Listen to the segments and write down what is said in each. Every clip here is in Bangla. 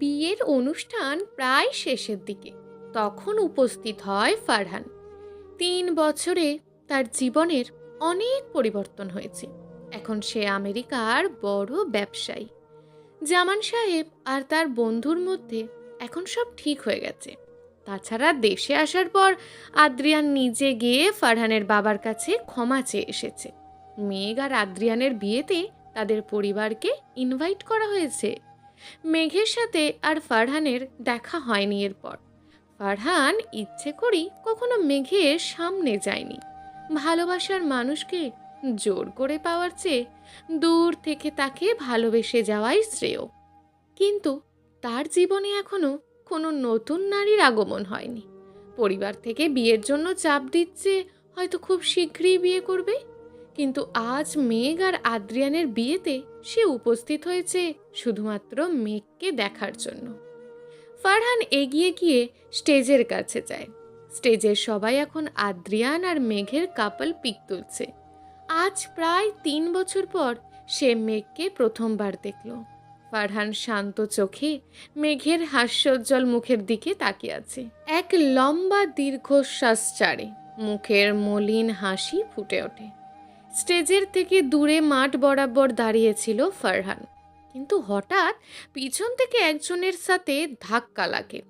বিয়ের অনুষ্ঠান প্রায় শেষের দিকে। তখন উপস্থিত হয় ফারহান। 3 বছরে তার জীবনের অনেক পরিবর্তন হয়েছে। এখন সে আমেরিকার বড় ব্যবসায়ী। জামান সাহেব আর তার বন্ধুর মধ্যে এখন সব ঠিক হয়ে গেছে। তাছাড়া দেশে আসার পর আদ্রিয়ান নিজে গিয়ে ফারহানের বাবার কাছে ক্ষমা চেয়ে এসেছে। মেঘ আর আদ্রিয়ানের বিয়েতে তাদের পরিবারকে ইনভাইট করা হয়েছে। মেঘের সাথে আর ফারহানের দেখা হয়নি এরপর। ফারহান ইচ্ছে করেই কখনো মেঘের সামনে যায়নি। ভালোবাসার মানুষকে জোর করে পাওয়ার চেয়ে দূর থেকে তাকে ভালোবেসে যাওয়াই শ্রেয়। কিন্তু তার জীবনে এখনো কোনো নতুন নারীর আগমন হয়নি। পরিবার থেকে বিয়ের জন্য চাপ দিচ্ছে, হয়তো খুব শীঘ্রই বিয়ে করবে। কিন্তু আজ মেঘ আর আদ্রিয়ানের বিয়েতে সে উপস্থিত হয়েছে শুধুমাত্র মেঘকে দেখার জন্য। ফারহান এগিয়ে গিয়ে স্টেজের কাছে যায়। স্টেজের সবাই এখন আদ্রিয়ান আর মেঘের কাপল পিক তুলছে। আজ প্রায় 3 বছর পর সে মেঘকে প্রথমবার দেখল। ফারহান শান্ত চোখে মেঘের হাস্যোজ্জ্বল মুখের দিকে তাকিয়ে আছে। এক লম্বা দীর্ঘশ্বাস ছাড়ে, মুখের মলিন হাসি ফুটে ওঠে। স্টেজের থেকে দূরে মাঠ বরাবর দাঁড়িয়েছিল ফারহান, কিন্তু হঠাৎ পিছন থেকে একজনের সাথে ধাক্কা লাগে।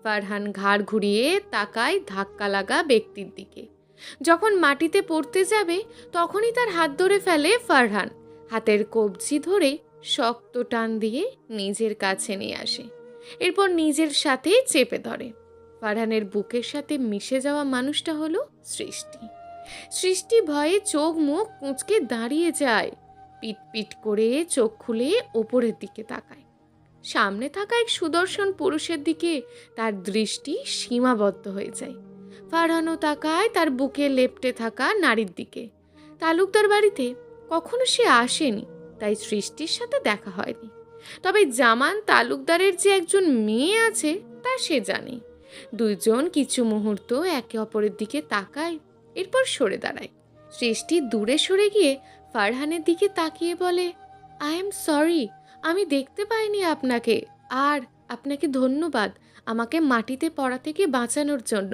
ফারহান ঘাড় ঘুরিয়ে তাকায় ধাক্কা লাগা ব্যক্তির দিকে। যখন মাটিতে পড়তে যাবে তখনই তার হাত ধরে ফেলে ফারহান। হাতের কবজি ধরে শক্ত টান দিয়ে নিজের কাছে নিয়ে আসে। এরপর নিজের সাথে চেপে ধরে। ফারহানের বুকের সাথে মিশে যাওয়া মানুষটা হলো সৃষ্টি। সৃষ্টি ভয়ে চোখ মুখ কুঁচকে দাঁড়িয়ে যায়। পিট পিট করে চোখ খুলে ওপরের দিকে তাকায়। সামনে থাকা এক সুদর্শন পুরুষের দিকে তার দৃষ্টি সীমাবদ্ধ হয়ে যায়। ফারহানও তাকায় তার বুকে লেপ্টে থাকা নারীর দিকে। তালুকদার বাড়িতে কখনো সে আসেনি, তাই সৃষ্টির সাথে দেখা হয়নি। তবে জামান তালুকদারের যে একজন মেয়ে আছে তা সে জানে। দুইজন কিছু মুহূর্ত একে অপরের দিকে তাকায়, এরপর সরে দাঁড়ায়। সৃষ্টি দূরে সরে গিয়ে ফারহানের দিকে তাকিয়ে বলে, আই এম সরি, আমি দেখতে পাইনি আপনাকে। আর আপনাকে ধন্যবাদ আমাকে মাটিতে পড়া থেকে বাঁচানোর জন্য।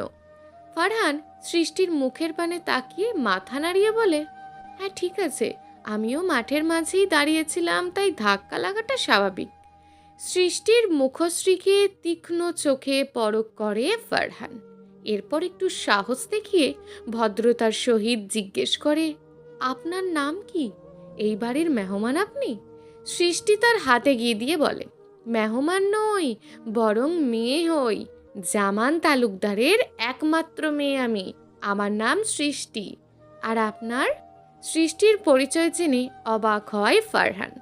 ফারহান সৃষ্টির মুখের পানে তাকিয়ে মাথা নাড়িয়ে বলে, হ্যাঁ ঠিক আছে, আমিও মাঠের মাঝেই দাঁড়িয়েছিলাম, তাই ধাক্কা লাগাটা স্বাভাবিক। সৃষ্টির মুখশ্রীকে তীক্ষ্ণ চোখে পরখ করে ফারহান। এরপর একটু সাহস দেখিয়ে ভদ্রতার সহিত জিজ্ঞেস করে, আপনার নাম কি? এই বাড়ির মেহমান আপনি? সৃষ্টি তার হাতে গিয়ে দিয়ে বলে, মেহমান নই, বরং মেয়ে হই। জামান তালুকদারের একমাত্র মেয়ে আমি। আমার নাম সৃষ্টি। আর আপনার? সৃষ্টির পরিচয় জেনে অবাক হয় ফারহান।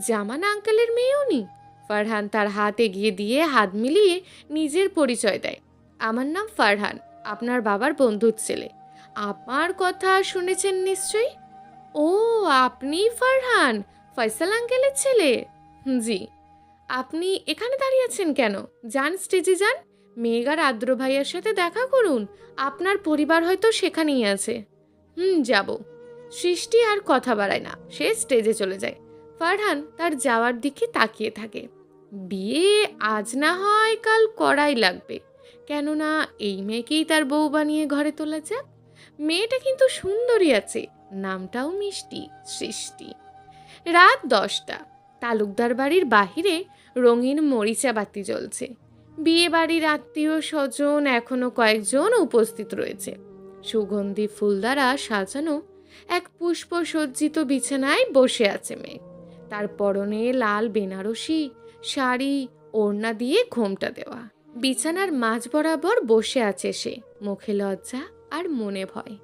জামান আঙ্কেলের মেয়ে উনি? ফারহান তার হাত এগিয়ে দিয়ে হাত মিলিয়ে নিজের পরিচয় দেয়। আমার নাম ফারহান, আপনার বাবার বন্ধুর ছেলে। আমার কথা শুনেছেন নিশ্চয়ই। ও, আপনি ফারহান, ফয়সাল আঙ্কেলের ছেলে? জি। আপনি এখানে দাঁড়িয়ে আছেন কেন? যান, স্টেজে যান। মেঘ আর আদ্র ভাইয়ার সাথে দেখা করুন। আপনার পরিবার হয়তো সেখানেই আছে। যাব। সৃষ্টি আর কথা বাড়ায় না, সে স্টেজে চলে যায়। ফারহান তার যাওয়ার দিকে তাকিয়ে থাকে। বিয়ে আজ না হয় কাল করাই লাগবে, কেননা এই মেয়েকেই তার বউ বানিয়ে ঘরে তোলা যাক। মেয়েটা কিন্তু সুন্দরী আছে, নামটাও মিষ্টি, সৃষ্টি। রাত 10টা। তালুকদার বাড়ির বাহিরে রঙিন মরিচা বাতি জ্বলছে। বিয়ে বাড়ির আত্মীয় স্বজন এখনো কয়েকজন উপস্থিত রয়েছে। সুগন্ধি ফুল দ্বারা সাজানো এক পুষ্পসজ্জিত বিছানায় বসে আছে মেয়ে। তার পরনে লাল বেনারসি শাড়ি, ওড়না দিয়ে ঘোমটা দেওয়া। বিছানার মাঝ বরাবর বসে আছে সে, মুখে লজ্জা আর মনে ভয়।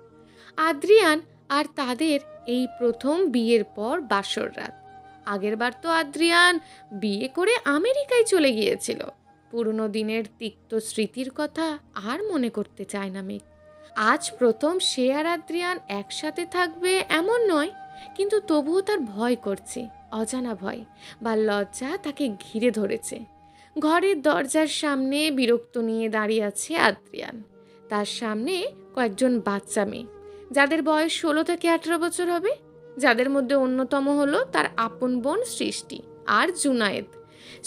আদ্রিয়ান আর তাদের এই প্রথম বিয়ের পর বাসর রাত। আগেরবার তো আদ্রিয়ান বিয়ে করে আমেরিকায় চলে গিয়েছিল। পুরনো দিনের তিক্ত স্মৃতির কথা আর মনে করতে চায় না মেঘ। আজ প্রথম সে আর আদ্রিয়ান একসাথে থাকবে এমন নয়, কিন্তু তবুও তার ভয় করছে। অজানা ভয় বা লজ্জা তাকে ঘিরে ধরেছে। ঘরের দরজার সামনে বিরক্ত নিয়ে দাঁড়িয়ে আছে আদ্রিয়ান। তার সামনে কয়েকজন বাচ্চা মেয়ে, যাদের বয়স 16 থেকে 18 বছর হবে। যাদের মধ্যে অন্যতম হলো তার আপন বোন সৃষ্টি আর জুনায়েদ।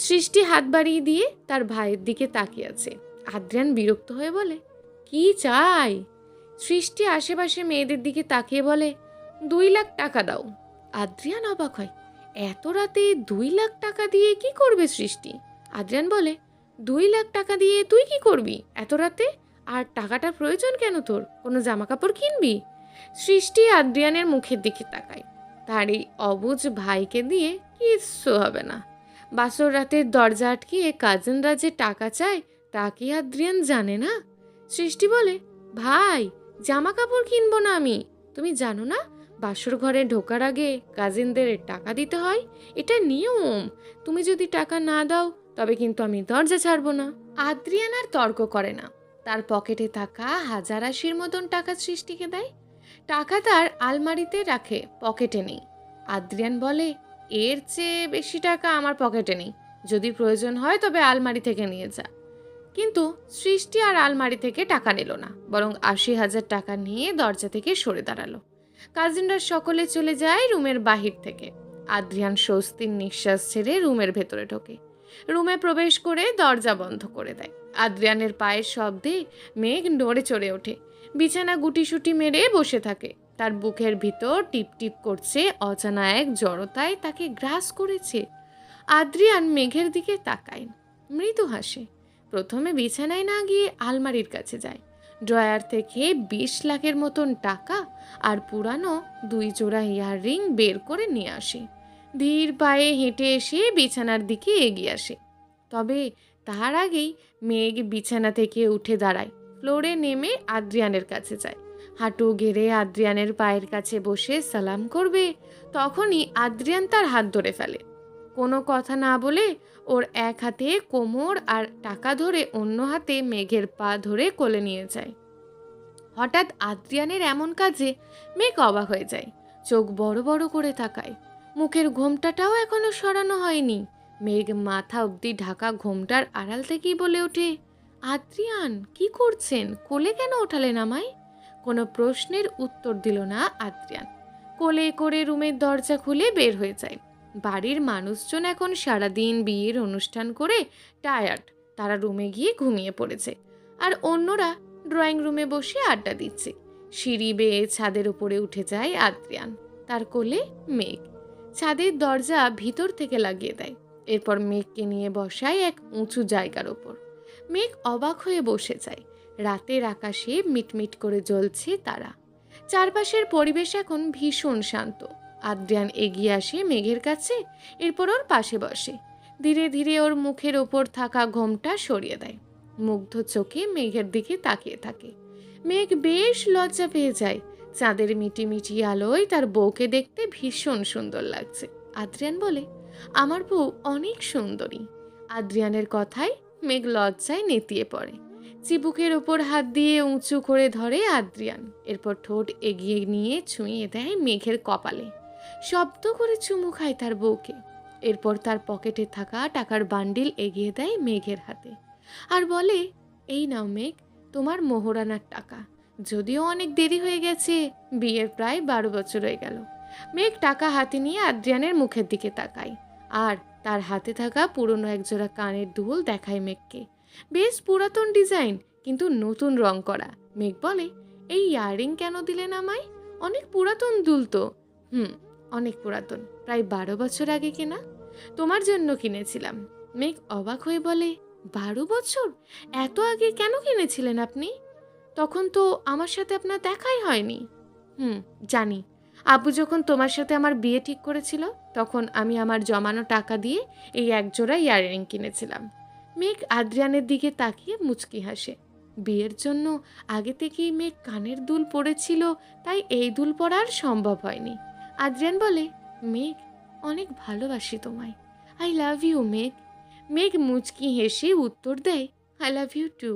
সৃষ্টি হাত বাড়িয়ে দিয়ে তার ভাইয়ের দিকে তাকিয়ে আছে। আদ্রিয়ান বিরক্ত হয়ে বলে, কি চাই? সৃষ্টি আশেপাশে মেয়েদের দিকে তাকিয়ে বলে, 2 লাখ টাকা দাও। আদ্রিয়ান অবাক হয়, এত রাতে 2 লাখ টাকা দিয়ে কি করবে সৃষ্টি? আদ্রিয়ান বলে, 2 লাখ টাকা দিয়ে তুই কি করবি এত রাতে? আর টাকাটার প্রয়োজন কেন তোর? কোনো জামা কাপড় কিনবি? সৃষ্টি আদ্রিয়ানের মুখের দিকে তাকায়। তার এই অবুঝ ভাইকে দিয়ে কিচ্ছু হবে না। বাসর রাতের দরজা আটকিয়ে কাজিনরা যে টাকা চায় তা কি আদ্রিয়ান জানে না? সৃষ্টি বলে, ভাই, জামা কাপড় কিনবো না আমি। তুমি জানো না বাসর ঘরে ঢোকার আগে কাজিনদের টাকা দিতে হয়? এটা নিয়ম। তুমি যদি টাকা না দাও তবে কিন্তু আমি দরজা ছাড়বো না। আদ্রিয়ান আর তর্ক করে না। তার পকেটে থাকা 1080 মতন টাকা সৃষ্টিকে দেয়। টাকা তার আলমারিতে রাখে, পকেটে নেই। আদ্রিয়ান বলে, এর চেয়ে বেশি টাকা আমার পকেটে নেই। যদি প্রয়োজন হয় তবে আলমারি থেকে নিয়ে যা। কিন্তু সৃষ্টি আর আলমারি থেকে টাকা নিল না, বরং 80,000 টাকা নিয়ে দরজা থেকে সরে দাঁড়ালো। কাজিনরা সকলে চলে যায় রুমের বাহির থেকে। আদ্রিয়ান স্বস্তির নিঃশ্বাস ছেড়ে রুমের ভেতরে ঢোকে। রুমে প্রবেশ করে দরজা বন্ধ করে দেয়। আদ্রিয়ানের পায়ের শব্দে মেঘ নড়ে চড়ে ওঠে। বিছানা গুটিসুটি মেরে বসে থাকে। তার বুকের ভিতর টিপ টিপ করছে, অজানা এক জড়তায় তাকে গ্রাস করেছে। আদ্রিয়ান মেঘের দিকে তাকায়, মৃদু হাসে। প্রথমে বিছানায় না গিয়ে আলমারির কাছে যায়। ড্রয়ার থেকে 20 লাখের মতন টাকা আর পুরানো 2 জোড়া ইয়াররিং বের করে নিয়ে আসে। ধীর পায়ে হেঁটে এসে বিছানার দিকে এগিয়ে আসে। তবে তার আগেই মেঘ বিছানা থেকে উঠে দাঁড়ায়, ফ্লোরে নেমে আদ্রিয়ানের কাছে যায়। হাঁটু গেড়ে আদ্রিয়ানের পায়ের কাছে বসে সালাম করবে, তখনই আদ্রিয়ান তার হাত ধরে ফেলে। কোনো কথা না বলে ওর এক হাতে কোমর আর টাকা ধরে অন্য হাতে মেঘের পা ধরে কোলে নিয়ে যায়। হঠাৎ আদ্রিয়ানের এমন কাজে মেঘ অবাক হয়ে যায়। চোখ বড় বড় করে তাকায়। মুখের ঘোমটাটাও এখনো সরানো হয়নি। মেঘ মাথা অবধি ঢাকা ঘোমটার আড়াল থেকেই বলে ওঠে, আদ্রিয়ান, কি করছেন? কোলে কেন ওঠালেন আমায়? কোনো প্রশ্নের উত্তর দিল না আদ্রিয়ান। কোলে করে রুমের দরজা খুলে বের হয়ে যায়। বাড়ির মানুষজন এখন সারাদিন বিয়ের অনুষ্ঠান করে টায়ার্ড। তারা রুমে গিয়ে ঘুমিয়ে পড়েছে। আর অন্যরা ড্রয়িং রুমে বসে আড্ডা দিচ্ছে। সিঁড়ি বেয়ে ছাদের উপরে উঠে যায় আদ্রিয়ান। তার কোলে মেঘ। ছাদের দরজা ভিতর থেকে লাগিয়ে দেয়। এরপর মেঘকে নিয়ে বসায় এক উঁচু জায়গার ওপর। মেঘ অবাক হয়ে বসে যায়। রাতের আকাশে মিটমিট করে জ্বলছে তারা। চারপাশের পরিবেশ এখন ভীষণ শান্ত। আদ্রিয়ান এগিয়ে আসে মেঘের কাছে, এরপর ওর পাশে বসে। ধীরে ধীরে ওর মুখের ওপর থাকা ঘোমটা সরিয়ে দেয়। মুগ্ধ চোখে মেঘের দিকে তাকিয়ে থাকে। মেঘ বেশ লজ্জা পেয়ে যায়। চাঁদের মিটিমিটি আলোয় তার বউকে দেখতে ভীষণ সুন্দর লাগছে। আদ্রিয়ান বলে, আমার বউ অনেক সুন্দরী। আদ্রিয়ানের কথায় মেঘ লজ্জায় নেতিয়ে পড়ে। চিবুকের ওপর হাত দিয়ে উঁচু করে ধরে আদ্রিয়ান। এরপর ঠোঁট এগিয়ে নিয়ে ছুঁয়ে দেয় মেঘের কপালে। শব্দ করে চুমু খায় তার বউকে। এরপর তার পকেটে থাকা টাকার বান্ডিল এগিয়ে দেয় মেঘের হাতে আর বলে, এই নাও মেঘ, তোমার মোহরানার টাকা। যদিও অনেক দেরি হয়ে গেছে, বিয়ের প্রায় 12 বছর হয়ে গেল। মেঘ টাকা হাতে নিয়ে আদ্রিয়ানের মুখের দিকে তাকায় আর তার হাতে থাকা পুরনো একজোড়া কানের দুল দেখায় মেঘকে। বেশ পুরাতন ডিজাইন, কিন্তু নতুন রং করা। মেঘ বলে, এই ইয়াররিং কেন দিলেন আমায়? অনেক পুরাতন দুল তো। অনেক পুরাতন, প্রায় 12 বছর আগে কেনা। তোমার জন্য কিনেছিলাম। মেঘ অবাক হয়ে বলে, 12 বছর? এত আগে কেন কিনেছিলেন আপনি? তখন তো আমার সাথে আপনার দেখাই হয়নি। জানি। আব্বু যখন তোমার সাথে আমার বিয়ে ঠিক করেছিল, তখন আমি আমার জমানো টাকা দিয়ে এই একজোড়া ইয়াররিং কিনেছিলাম। মেঘ আদ্রিয়ানের দিকে তাকিয়ে মুচকি হাসে। বিয়ের জন্য আগে থেকেই মেঘ কানের দুল পরেছিল, তাই এই দুল পরার সম্ভব হয়নি। আদ্রিয়ান বলে, মেঘ, অনেক ভালোবাসি তোমায়। আই লাভ ইউ মেঘ। মেঘ মুচকি হেসে উত্তর দেয়, আই লাভ ইউ টু।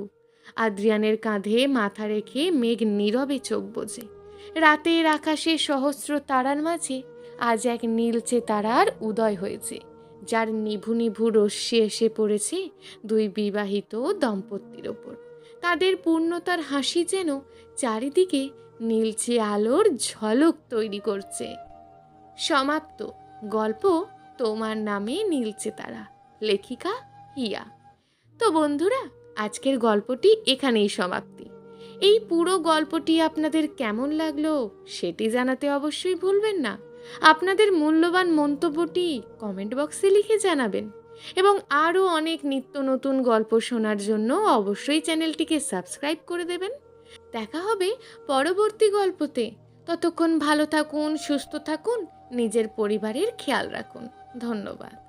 আদ্রিয়ানের কাঁধে মাথা রেখে মেঘ নীরবে চোখ বোঝে। রাতের আকাশে সহস্র তারার মাঝে আজ এক নীলচে তারার উদয় হয়েছে, যার নিভু নিভু রশ্মি এসে পড়েছে 2 বিবাহিত দম্পতির ওপর। তাদের পূর্ণতার হাসি যেন চারিদিকে নীলচে আলোর ঝলক তৈরি করছে। সমাপ্ত। গল্প তোমার নামে নীলচে তারা। লেখিকা হিয়া। তো বন্ধুরা, আজকের গল্পটি এখানেই সমাপ্তি। এই পুরো গল্পটি আপনাদের কেমন লাগলো সেটি জানাতে অবশ্যই ভুলবেন না। আপনাদের মূল্যবান মন্তব্যটি কমেন্ট বক্সে লিখে জানাবেন এবং আরও অনেক নিত্য নতুন গল্প শোনার জন্য অবশ্যই চ্যানেলটিকে সাবস্ক্রাইব করে দেবেন। দেখা হবে পরবর্তী গল্পতে। ততক্ষণ ভালো থাকুন, সুস্থ থাকুন, নিজের পরিবারের খেয়াল রাখুন। ধন্যবাদ।